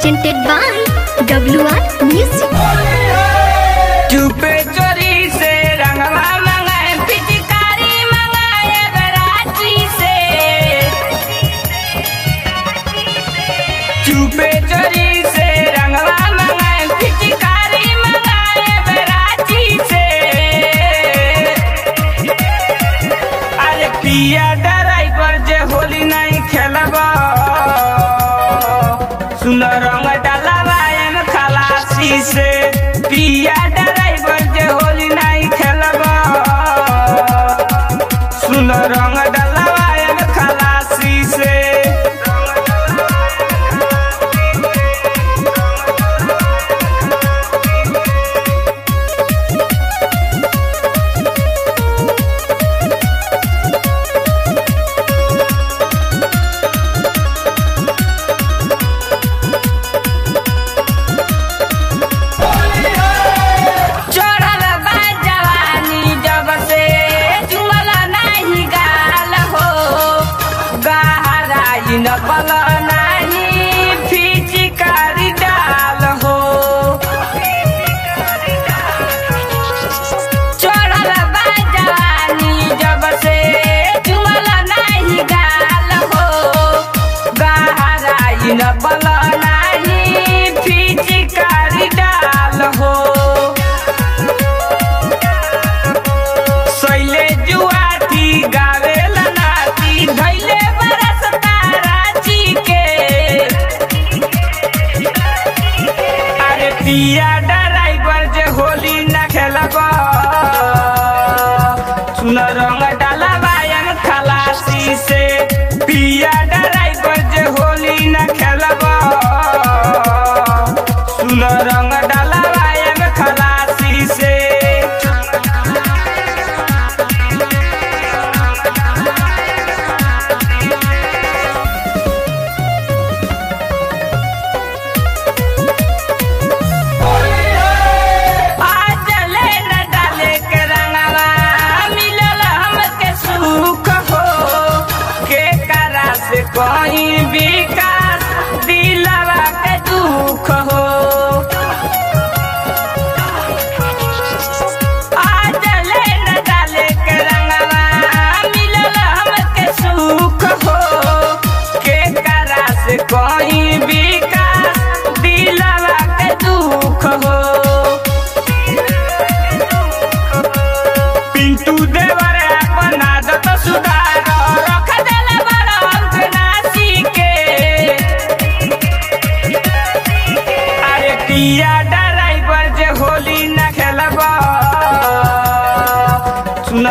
presented by WR Music. चुपे चोरी से रंगवा मंगाए पिचकारी मंगाए बराती से। चुपे चोरी से रंगवा मंगाए पिचकारी मंगाए बराती से। अरे पिया ड्राइवर जे होली नहीं खेलबा सुन रंग डालबा एम खलासी से। पिया ड्राइवर जे होली नहीं खेलबा सुन रंग डालबा एम खलासी से। नकल नहीं फिचकारी डाल हो चढ़ल बाजानी जब से चुमल नहीं गाल हो। गहराई नकल नहीं फिचकारी डाल हो। सैले जुआती गावेल नाती धैले पिया ड्राइवर जे होली न खेलबा सुन रंग डालबा एम खलासी से। पिया ड्राइवर जे होली न खेलबा सुन रंग डालबा एम खलासी से। कहीं विकास दिलवा के दुख हो आज ले न डाले के रंगवा मिलल हमके सुख हो। के करा से कहीं विकास दिलवा के दुख हो। पिंटू देवर अपन आदत सुधार पिया ड्राइवर जे होली न खेलबा सुन